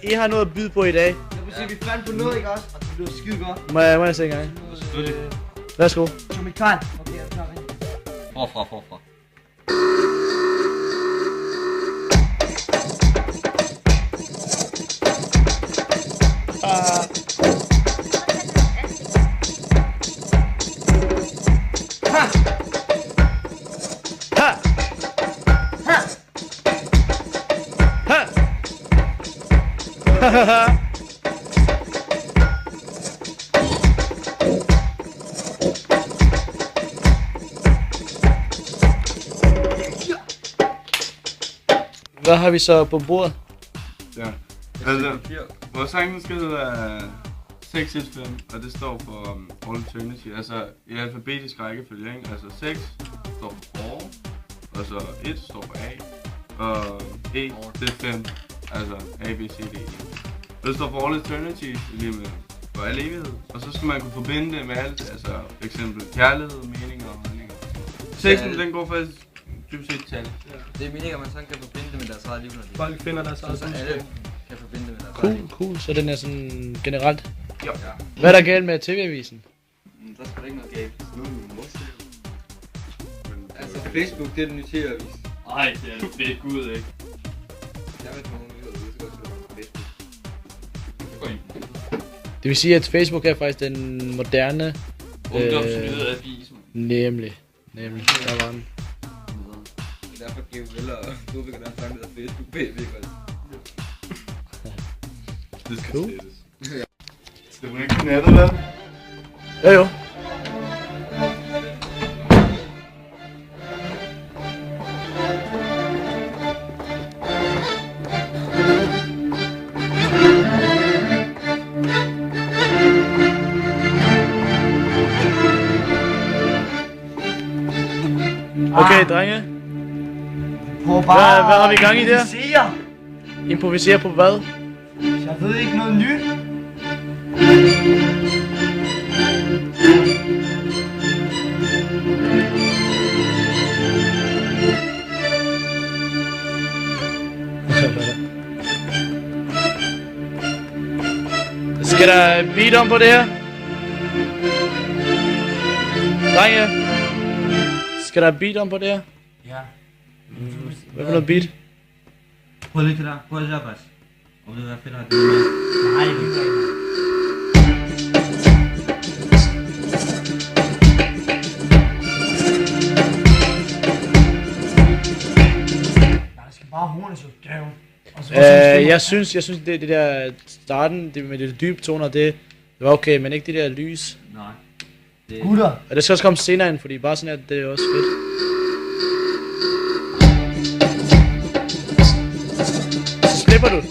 I har noget at byde på i dag. Jeg vil sige, vi fandt på noget, ikke også? Og det blev skide godt. Må jeg se en gang? Værsgo. Tommy Karl. Okay, jeg tager det. Forfra. Hvad har vi så på bordet? Ja, altså, vores sang skal hedde 615, og det står for All Eternity, altså i alfabetisk rækkefølge, ikke? Altså 6 står for All, og så 1 står for A, og E, det er 5, altså A, B, C, D, E. Og det står for All Eternity, lige med for al evighed, og så skal man kunne forbinde det med alt, altså for eksempel kærlighed, meninger og holdninger. 6'en, den går faktisk typisk set tal. Det er meningen, at man sådan kan forbinde det med deres eget liv, når de Folk finder deres eget så alle budskab. kan forbinde det med deres eget liv. Cool. Så den er sådan generelt. Jo. Hvad er der galt med TV-avisen? Der skal der ikke noget galt. Altså, Facebook, det er den nye TV-avis. Nej, det er det fedt gud, ikke? Jeg ved ikke, hvor mange nyheder, så godt på Facebook. Det går ind. Det vil sige, at Facebook er faktisk den moderne... Ungdomsnyhederavis, man. Nemlig. Der var den. Det er derfor giver vi vel og du vil gerne fange det af Facebook baby, ikke? det skal Cool. slettes. Skal du ikke knatte, hvad? Jo. Okay, drenge. Prøv bare Hvad har vi gang i der? improvisere. Improvisere på hvad? Jeg ved ikke noget nyt. Skal der beat om på det her? Drenge? Skal der beat om på det her? Ja. Hvad for noget beat? Prøv lige til der. Prøv lige der, Bas. Og det er fedt at det er med. Nej, det er ikke. Jeg skal bare horne så gav. Jeg synes det der starten, det med det dybe toner, det var okay, men ikke det der lys. Nej. Gutter. Og det skal også komme senere ind, fordi bare sådan her, det er også fedt. Så slipper du.